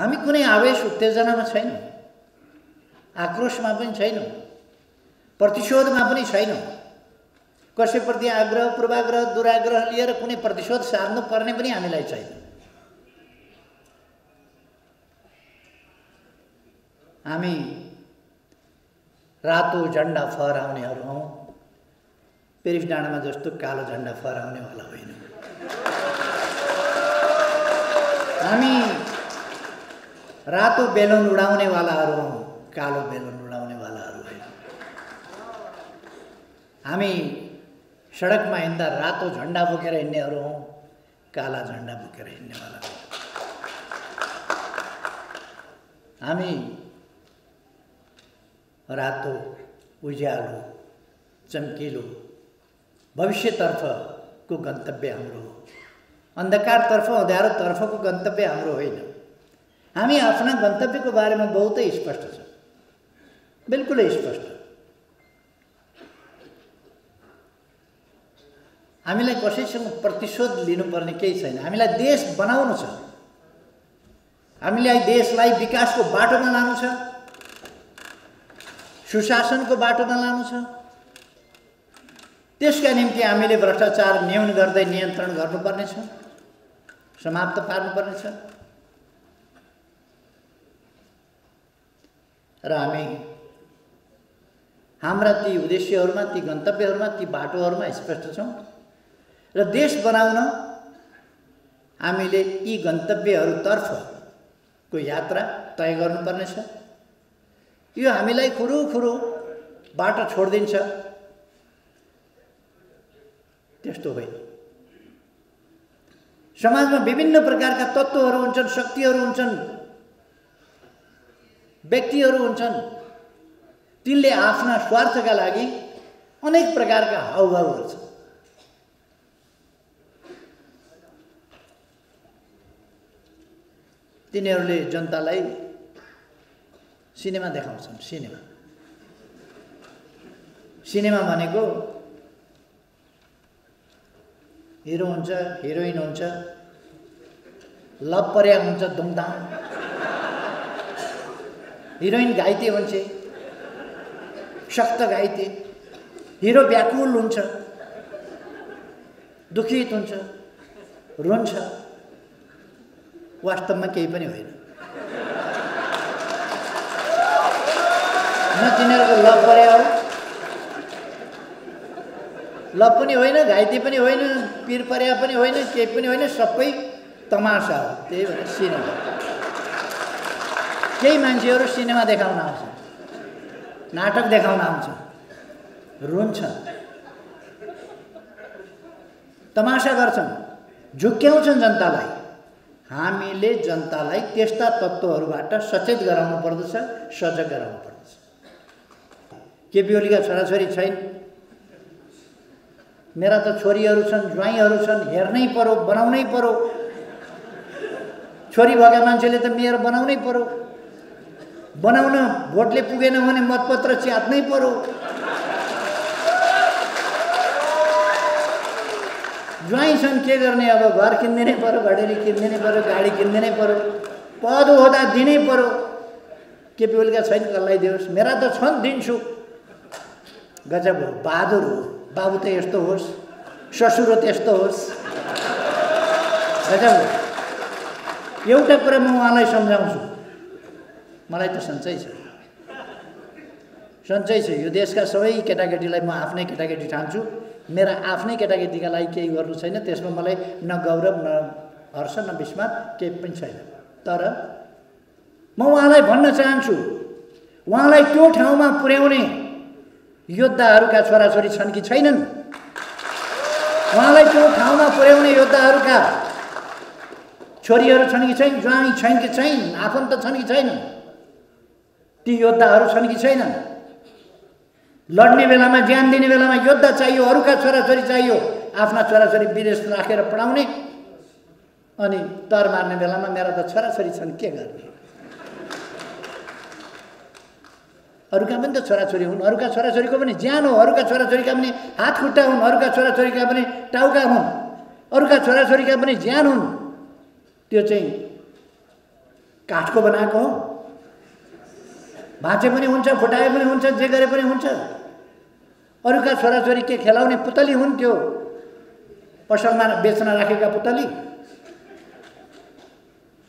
हामी कुनै आवेश उत्तेजनामा छैनौँ, आक्रोशमा पनि छैनौँ, प्रतिशोधमा पनि छैनौँ। कसैप्रति आग्रह, पूर्वाग्रह, दुराग्रह लिएर कुनै प्रतिशोध सार्नु पर्ने पनि हामीलाई छैन। हामी रातो झन्डा फहराउनेहरू हौँ, पेरिस डाँडामा जस्तो कालो झन्डा फहराउनेवाला होइनौँ। हामी रातो बेलुन उडाउनेवालाहरू हौँ, कालो बेलुन उडाउनेवालाहरू होइनौँ। हामी सडकमा हिँड्दा रातो झन्डा बोकेर हिँड्नेहरू हौँ, काला झन्डा बोकेर हिँड्नेवाला हौँ। हामी रातो, उज्यालो, चम्किलो भविष्यतर्फको गन्तव्य हाम्रो हो, अन्धकारतर्फ, अँध्यारोतर्फको गन्तव्य हाम्रो होइन। हामी आफ्ना गन्तव्यको बारेमा बहुतै स्पष्ट छ, बिल्कुलै स्पष्ट। हामीलाई कसैसँग प्रतिशोध लिनुपर्ने केही छैन। हामीलाई देश बनाउनु छ, हामीलाई देशलाई विकासको बाटोमा लानु छ, सुशासनको बाटोमा लानु छ। त्यसका निम्ति हामीले भ्रष्टाचार न्यून गर्दै नियन्त्रण गर्नुपर्नेछ, समाप्त पार्नुपर्नेछ। र हामी हाम्रा ती उद्देश्यहरूमा, ती गन्तव्यहरूमा, ती बाटोहरूमा स्पष्ट छौँ। र देश बनाउन हामीले यी गन्तव्यहरूतर्फको यात्रा तय गर्नुपर्नेछ। यो हामीलाई खुरुखुरु बाटो छोडिदिन्छ त्यस्तो होइन। समाजमा विभिन्न प्रकारका तत्त्वहरू हुन्छन्, शक्तिहरू हुन्छन्, व्यक्तिहरू हुन्छन्। तिनले आफ्ना स्वार्थका लागि अनेक प्रकारका हाउभाउ गर्छन्। तिनीहरूले जनतालाई सिनेमा देखाउँछन्। सिनेमा भनेको हिरो हुन्छ, हिरोइन हुन्छ, लभ पर्या हुन्छ, धुमधाम। हिरोइन घाइते हुन्छ, सख्त घाइते। हिरो व्याकुल हुन्छ, दुखित हुन्छ, रुन्छ। वास्तवमा केही पनि होइन। न तिनीहरूको लभ पर्या हो, लभ पनि होइन, घाइते पनि होइन, पिर पर्या पनि होइन, केही पनि होइन, सबै तमासा हो। त्यही भएर सिनेमा। केही मान्छेहरू सिनेमा देखाउन आउँछन्, नाटक देखाउन आउँछन्, रुन्छन्, तमासा गर्छन्, झुक्क्याउँछन् जनतालाई। हामीले जनतालाई त्यस्ता तत्त्वहरूबाट सचेत गराउनु पर्दछ, सजग गराउनु पर्दछ। केपी ओलीका छोराछोरी छैन, मेरा त छोरीहरू छन्, ज्वाइँहरू छन्, हेर्नै पर्यो, बनाउनै पर्यो। छोरी भएका मान्छेले त मेयर बनाउनै पर्यो। बनाउन भोटले पुगेन भने मतपत्र च्यात्नै पर्यो। ज्वाइँ छन्, के गर्ने अब? घर किनिदिनै पर्यो, घडेरी किनिदिनै पर्यो, गाडी किनिदिनै पर्यो, पद होदा दिनै पर्यो। केपी ओलीका छैन, कसलाई दियोस्? मेरा त छन्, दिन्छु। गजब हो, बहादुर हो। बाबु त यस्तो होस्, ससुरो त्यस्तो होस्। गजब हो। एउटा कुरा म उहाँलाई सम्झाउँछु, मलाई त सन्चै छ, सन्चै छ। यो देशका सबै केटाकेटीलाई म आफ्नै केटाकेटी ठान्छु। मेरा आफ्नै केटाकेटीका लागि केही गर्नु छैन, त्यसमा मलाई न गौरव, न हर्ष, न विस्मात केही पनि छैन। तर म उहाँलाई भन्न चाहन्छु, उहाँलाई त्यो ठाउँमा पुर्याउने योद्धाहरूका छोराछोरी छन् कि छैनन्? उहाँलाई त्यो ठाउँमा पुर्याउने योद्धाहरूका छोरीहरू छन् कि छैन? ज्वाइँ छैन कि छैन? आफन्त छन् कि छैन? ती योद्धाहरू छन् कि छैनन्? लड्ने बेलामा, ज्यान दिने बेलामा योद्धा चाहियो, अरूका छोराछोरी चाहियो। आफ्ना छोराछोरी विदेश राखेर पढाउने, अनि तर मार्ने बेलामा मेरा त छोराछोरी छन्, के गर्ने? अरूका पनि त छोराछोरी हुन्, अरूका छोराछोरीको पनि ज्यान हो, अरूका छोराछोरीका पनि हात खुट्टा हुन्, अरूका छोराछोरीका पनि टाउका हुन्, अरूका छोराछोरीका पनि ज्यान हुन्। त्यो चाहिँ काठको बनाएको हो, भाँचे पनि हुन्छ, फुटाए पनि हुन्छ, जे गरे पनि हुन्छ। अरूका छोराछोरी के खेलाउने पुतली हुन् त्यो पसलमा बेच्न राखेका पुतली।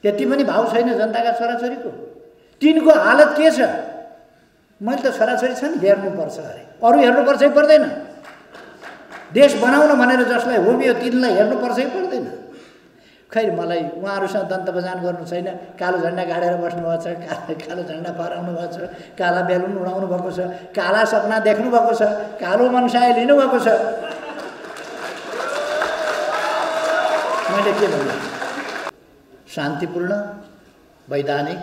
त्यति पनि भाउ छैन जनताका छोराछोरीको। तिनको हालत के छ? मैले त छोराछोरी छन् हेर्नुपर्छ अरे, अरू हेर्नुपर्छ कि पर्दैन? देश बनाउन भनेर जसलाई होमियो तिनलाई हेर्नुपर्छ कि पर्दैन? खै मलाई उहाँहरूसँग दन्त बजान गर्नु छैन। कालो झन्डा गाडेर बस्नुभएको छ, कालो झन्डा फहराउनु भएको छ, काला बेलुन उडाउनु भएको छ, काला सपना देख्नु भएको छ, कालो मनसाय लिनुभएको छ। मैले के भन्नु? शान्तिपूर्ण, वैधानिक,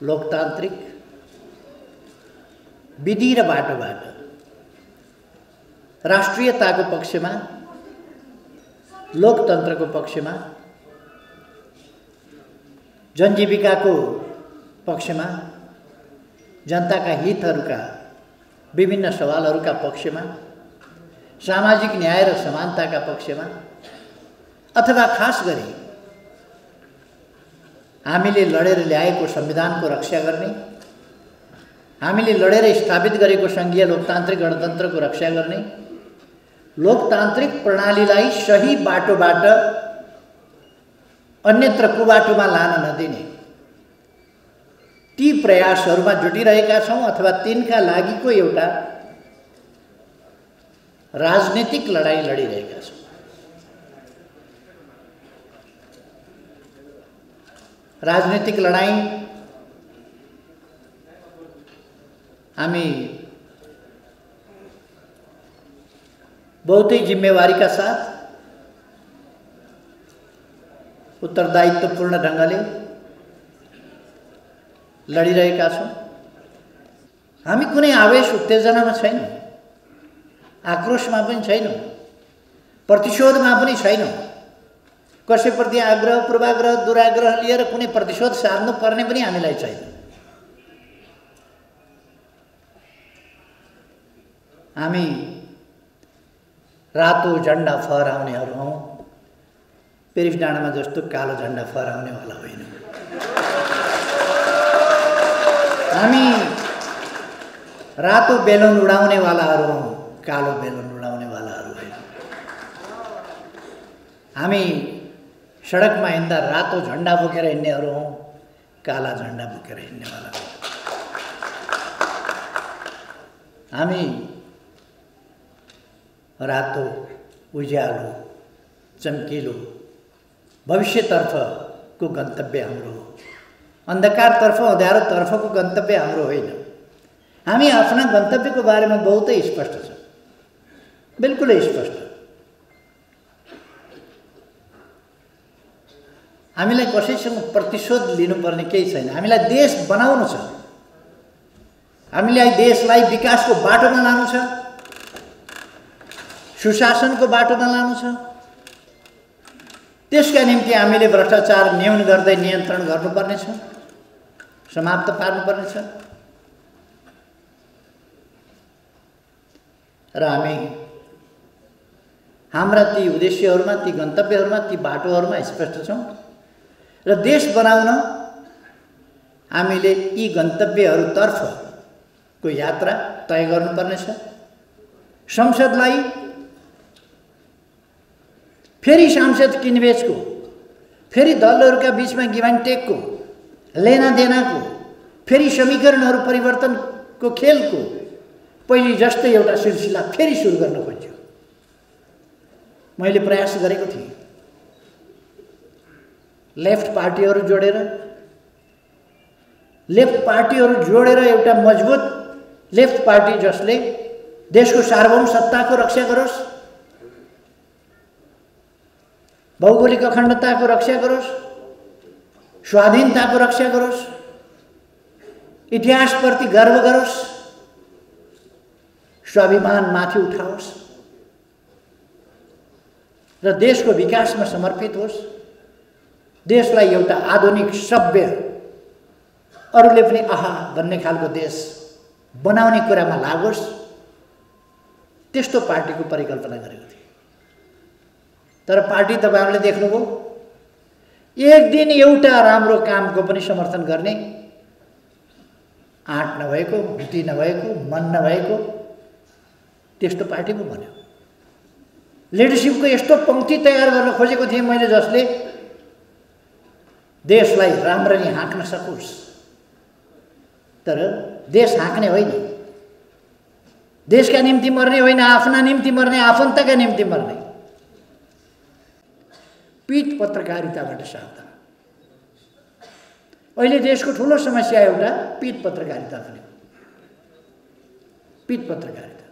लोकतान्त्रिक विधि र बाटोबाट राष्ट्रियताको पक्षमा, लोकतन्त्रको पक्षमा, जनजीविकाको पक्षमा, जनताका हितहरूका विभिन्न सवालहरूका पक्षमा, सामाजिक न्याय र समानताका पक्षमा, अथवा खास गरी हामीले लडेर ल्याएको संविधानको रक्षा गर्ने, हामीले लडेर स्थापित गरेको सङ्घीय लोकतान्त्रिक गणतन्त्रको रक्षा गर्ने, लोकतान्त्रिक प्रणालीलाई सही बाटोबाट अन्यत्र कुबाटोमा लान नदिने ती प्रयासहरूमा जुटिरहेका छौँ अथवा तिनका लागिको एउटा राजनीतिक लडाईँ लडिरहेका छौँ। राजनीतिक लडाईँ हामी बहुतै जिम्मेवारीका साथ, उत्तरदायित्वपूर्ण ढङ्गले लडिरहेका छौँ। हामी कुनै आवेश उत्तेजनामा छैनौँ, आक्रोशमा पनि छैनौँ, प्रतिशोधमा पनि छैनौँ। कसैप्रति आग्रह, पूर्वाग्रह, दुराग्रह लिएर कुनै प्रतिशोध सार्नु पर्ने पनि हामीलाई छैन। हामी रातो झन्डा फहराउनेहरू हौँ, पेरिस डाँडामा जस्तो कालो झन्डा फहराउनेवाला होइन। हामी रातो बेलुन उडाउनेवालाहरू हौँ, कालो बेलुन उडाउनेवालाहरू होइन। हामी सडकमा हिँड्दा रातो झन्डा बोकेर हिँड्नेहरू हौँ, काला झन्डा बोकेर हिँड्नेवाला होइन। हामी रातो, उज्यालो, चम्किलो भविष्यतर्फको गन्तव्य हाम्रो हो, अन्धकारतर्फ, अँध्यारोतर्फको गन्तव्य हाम्रो होइन। हामी आफ्ना गन्तव्यको बारेमा बहुतै स्पष्ट छ, बिल्कुलै स्पष्ट। हामीलाई कसैसँग प्रतिशोध लिनुपर्ने केही छैन। हामीलाई देश बनाउनु छ, हामीलाई देशलाई विकासको बाटोमा लानु छ, सुशासनको बाटोमा लानु छ। त्यसका निम्ति हामीले भ्रष्टाचार न्यून गर्दै नियन्त्रण गर्नुपर्नेछ, समाप्त पार्नुपर्नेछ। र हामी हाम्रा ती उद्देश्यहरूमा, ती गन्तव्यहरूमा, ती बाटोहरूमा स्पष्ट छौँ। र देश बनाउन हामीले यी गन्तव्यहरूतर्फको यात्रा तय गर्नुपर्नेछ। संसदलाई फेरि सांसद किनबेचको, फेरि दलहरूका बिचमा गिभ एन्ड टेकको, लेना देनाको, फेरि समीकरणहरू परिवर्तनको खेलको पहिले जस्तै एउटा सिलसिला फेरि सुरु गर्न खोज्यो। मैले प्रयास गरेको थिएँ लेफ्ट पार्टीहरू जोडेर एउटा मजबुत लेफ्ट पार्टी जसले देशको सार्वभौम सत्ताको रक्षा गरोस्, भौगोलिक अखण्डताको रक्षा गरोस्, स्वाधीनताको रक्षा गरोस्, इतिहासप्रति गर्व गरोस्, स्वाभिमान माथि उठाओस् र देशको विकासमा समर्पित होस्। देशलाई एउटा आधुनिक, सभ्य, अरूले पनि आहा भन्ने खालको देश बनाउने कुरामा लागोस्, त्यस्तो पार्टीको परिकल्पना गरेको थिए। तर पार्टी तपाईहरुले देख्नुभयो, एक दिन एउटा राम्रो कामको पनि समर्थन गर्ने आँट नभएको, बुद्धि नभएको, मन नभएको त्यस्तो पार्टी पो बन्यो। लिडरसिपको यस्तो पंक्ति तयार गर्न खोजेको थिएँ मैले, जसले देशलाई राम्ररी हाँक्न सकोस्। तर देश हाँक्ने होइन, देशका निम्ति मर्ने होइन, आफ्ना निम्ति मर्ने, आफन्तका निम्ति मर्ने। पीठ पत्रकारिताबाट सावधान। अहिले देशको ठुलो समस्या एउटा पीठ पत्रकारिता पनि हो। पीठ पत्रकारिता,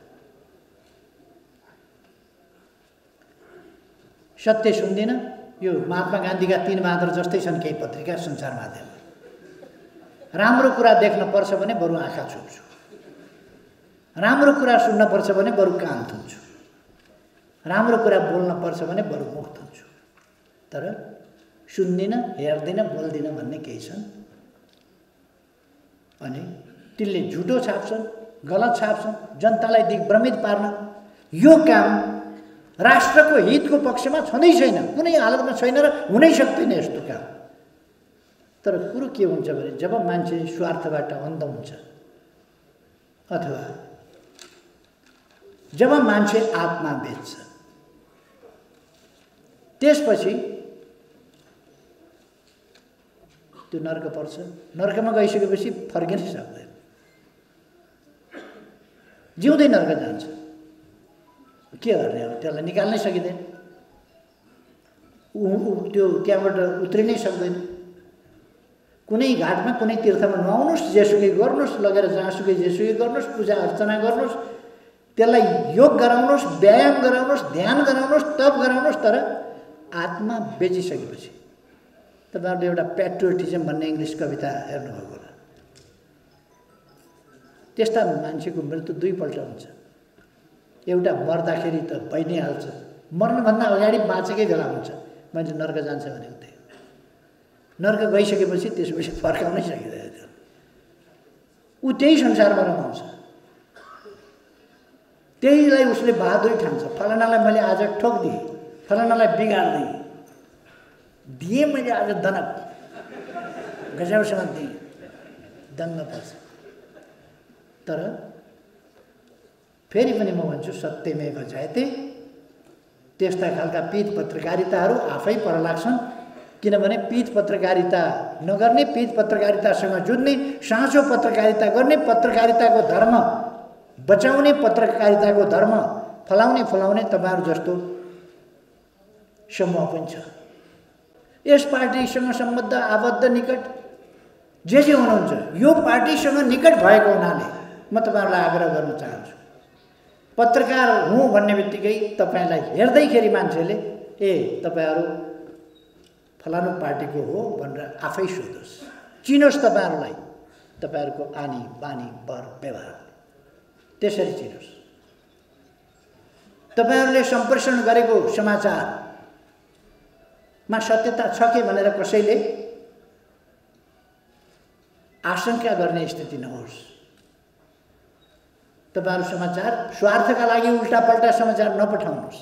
सत्य सुन्दिन। यो महात्मा गान्धीका 3 बहादुर जस्तै छन् केही पत्रिका, सञ्चार माध्यम। राम्रो कुरा देख्न पर्छ भने बरु आँखा छोप्छु, राम्रो कुरा सुन्न पर्छ भने बरु कान थुन्छु, राम्रो कुरा बोल्न पर्छ भने बरु मुख थुन्छु। तर सुन्दिन, हेर्दिन, बोल्दिन भन्ने केही छन्। अनि तिनले झुटो छाप्छन्, गलत छाप्छन्, जनतालाई दिग्भ्रमित पार्न। यो काम राष्ट्रको हितको पक्षमा छँदै छैन, कुनै हालतमा छैन र हुनै सक्दैन यस्तो काम। तर कुरो के हुन्छ भने जब मान्छे स्वार्थबाट अन्ध हुन्छ अथवा जब मान्छे आत्मा बेच्छ, त्यसपछि त्यो नर्क पर्छ। नर्कमा गइसकेपछि फर्किनै सक्दैन, जिउँदै नर्क जान्छ। के गर्ने अब, त्यसलाई निकाल्नै सकिँदैन, त्यो त्यहाँबाट उत्रिनै सक्दैन। कुनै घाटमा, कुनै तीर्थमा नुहाउनुहोस्, जेसुकै गर्नुहोस्, लगेर जहाँसुकै जेसुकै गर्नुहोस्, पूजा अर्चना गर्नुहोस्, त्यसलाई योग गराउनुहोस्, व्यायाम गराउनुहोस्, ध्यान गराउनुहोस्, तप गराउनुहोस्, तर आत्मा बेचिसकेपछि तपाईँहरूले एउटा पेट्रियोटिजम भन्ने इङ्ग्लिस कविता हेर्नुभएको होला। त्यस्ता मान्छेको मृत्यु 2 पल्ट हुन्छ। एउटा मर्दाखेरि त भइ नै हाल्छ, मर्नुभन्दा अगाडि बाँचेकै बेला हुन्छ मान्छे नर्क जान्छ भनेको थियो। नर्क गइसकेपछि त्यसपछि फर्काउनै सकिँदैन। ऊ त्यही संसारमा रमाउँछ, त्यहीलाई उसले बहादुरी ठान्छ। फलानालाई मैले आज ठोकिदिएँ, फलानालाई बिगार्दिएँ, दिएँ मैले आज दनक, गजबसँग दिएँ, दङ्ग पर्छ। तर फेरि पनि म भन्छु सत्यमेव जयते। त्यस्ता खालका पीठ पत्रकारिताहरू आफै पर लाग्छन्। किनभने पीठ पत्रकारिता नगर्ने, पीठ पत्रकारितासँग जुझ्ने, साँचो पत्रकारिता गर्ने, पत्रकारिताको धर्म बचाउने, पत्रकारिताको धर्म फलाउने तपाईँहरू जस्तो समूह पनि छ। यस पार्टीसँग सम्बद्ध, आबद्ध, निकट जे हुनुहुन्छ, यो पार्टीसँग निकट भएको हुनाले म तपाईँहरूलाई आग्रह गर्न चाहन्छु। पत्रकार हुँ भन्ने बित्तिकै तपाईँलाई हेर्दैखेरि मान्छेले ए तपाईँहरू फलानु पार्टीको हो भनेर आफै सोधोस्, चिनोस् तपाईँहरूलाई, तपाईँहरूको आनी बानी बर व्यवहार त्यसरी चिनोस्। तपाईँहरूले सम्प्रेषण गरेको समाचारमा सत्यता छ के भनेर कसैले आशंका गर्ने स्थिति नहोस्। तपाईँहरू समाचार स्वार्थका लागि उल्टापल्टा समाचार नपठाउनुहोस्,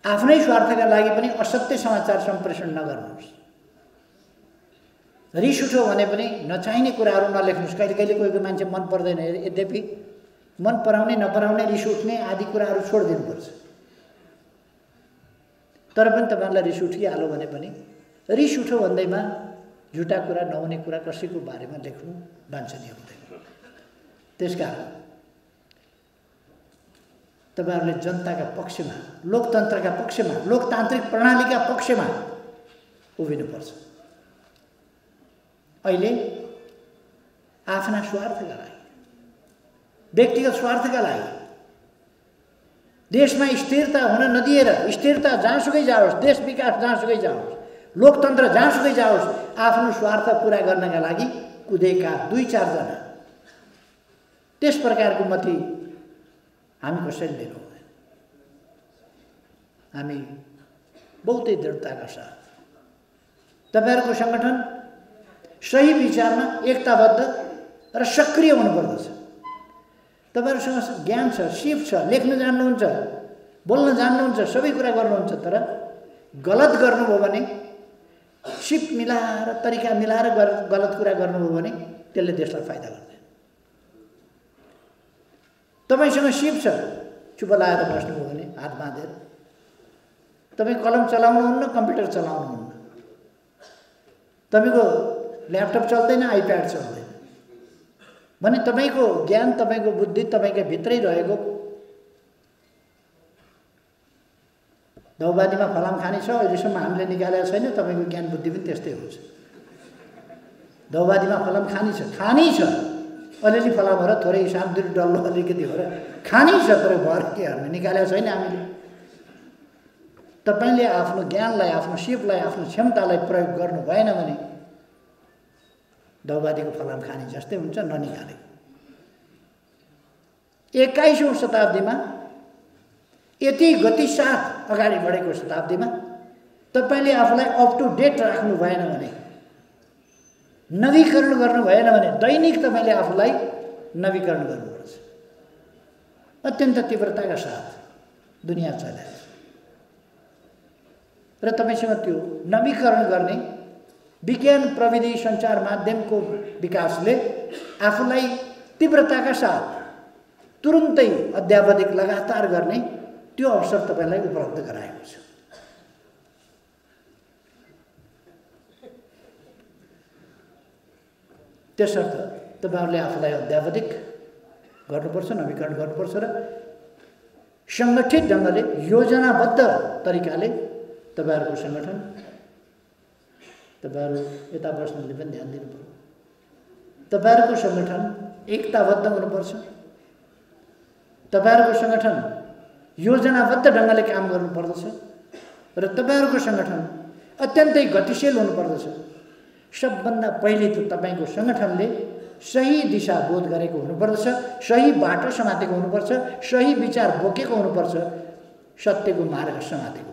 आफ्नै स्वार्थका लागि पनि असत्य समाचार सम्प्रेषण नगर्नुहोस्। रिस उठ्यो भने पनि नचाहिने कुराहरू नलेख्नुहोस्। कहिले कहिले कोही कोही मान्छे मन पर्दैन, यद्यपि मन पराउने नपराउने, रिस उठ्ने आदि कुराहरू छोडिदिनुपर्छ। तर पनि तपाईँहरूलाई रिस उठिहाल्यो भने पनि रिस उठ्यो भन्दैमा झुटा कुरा, नहुने कुरा कसैको बारेमा लेख्नु वाञ्छनीय हुँदैन। त्यसकारण तपाईँहरूले जनताका पक्षमा, लोकतन्त्रका पक्षमा, लोकतान्त्रिक प्रणालीका पक्षमा उभिनुपर्छ। अहिले आफ्ना स्वार्थका लागि, व्यक्तिगत स्वार्थका लागि देशमा स्थिरता हुन नदिएर, स्थिरता जहाँसुकै जाओस्, देश विकास जहाँसुकै जाओस्, लोकतन्त्र जहाँसुकै जाओस्, आफ्नो स्वार्थ पुरा गर्नका लागि कुदेका 2-4 जना, त्यस प्रकारको मती हामी कसैले लिनु हुँदैन। हामी बहुतै दृढताका साथ तपाईँहरूको सङ्गठन सही विचारमा एकताबद्ध र सक्रिय हुनुपर्दछ। तपाईँहरूसँग ज्ञान छ, सिप छ, लेख्न जान्नुहुन्छ, बोल्न जान्नुहुन्छ, सबै कुरा गर्नुहुन्छ, तर गलत गर्नुभयो भने सिप मिलाएर तरिका मिलाएर गलत कुरा गर्नुभयो भने त्यसले देशलाई फाइदा गर्दैन। तपाईसँग सिप छ, चुप लाएर बस्नुभयो भने हात बाँधेर, तपाईँ कलम चलाउनुहुन्न, कम्प्युटर चलाउनुहुन्न, तपाईँको ल्यापटप चल्दैन, आइप्याड चल्दैन भने तपाईँको ज्ञान, तपाईँको बुद्धि तपाईँको भित्रै रहेको दौबादीमा फलाम खाने छ, अहिलेसम्म हामीले निकालेको छैन, तपाईँको ज्ञान बुद्धि पनि त्यस्तै हुन्छ। दौबादीमा फलाम खानी छ, अलिअलि फलाम हो र थोरै हिसाब दिएर डल्लो अलिकति हो र खानी छ, तर भर के गर्ने निकालेको छैन हामीले। तपाईँले आफ्नो ज्ञानलाई, आफ्नो सिपलाई, आफ्नो क्षमतालाई प्रयोग गर्नु भएन भने दौबादीको फलाम खाने जस्तै हुन्छ, ननिकाले। 21औं शताब्दीमा यति गतिसाथ अगाडि बढेको शताब्दीमा तपाईँले आफूलाई अप टु डेट राख्नु भएन भने, नवीकरण गर्नु भएन भने दैनिक तपाईँले आफूलाई नवीकरण गर्नुपर्छ। अत्यन्त तीव्रताका साथ दुनियाँ चलिरहेको छ र तपाईँसँग त्यो नवीकरण गर्ने विज्ञान, प्रविधि, सञ्चार माध्यमको विकासले आफूलाई तीव्रताका साथ तुरुन्तै अध्यावधिक लगातार गर्ने त्यो अवसर तपाईँलाई उपलब्ध गराएको छ। त्यसर्थ तपाईँहरूले आफूलाई अध्यावधिक गर्नुपर्छ, नवीकरण गर्नुपर्छ र सङ्गठित ढङ्गले, योजनाबद्ध तरिकाले तपाईँहरूको सङ्गठन, तपाईँहरू यता बस्नेले पनि ध्यान दिनु पर्यो, तपाईँहरूको सङ्गठन एकताबद्ध हुनुपर्छ, तपाईँहरूको सङ्गठन योजनाबद्ध ढङ्गले काम गर्नुपर्दछ र तपाईँहरूको सङ्गठन अत्यन्तै गतिशील हुनुपर्दछ। सबभन्दा पहिले त तपाईँको सङ्गठनले सही दिशा बोध गरेको हुनुपर्दछ, सही बाटो समातेको हुनुपर्छ, सही विचार बोकेको हुनुपर्छ, सत्यको मार्ग समातेको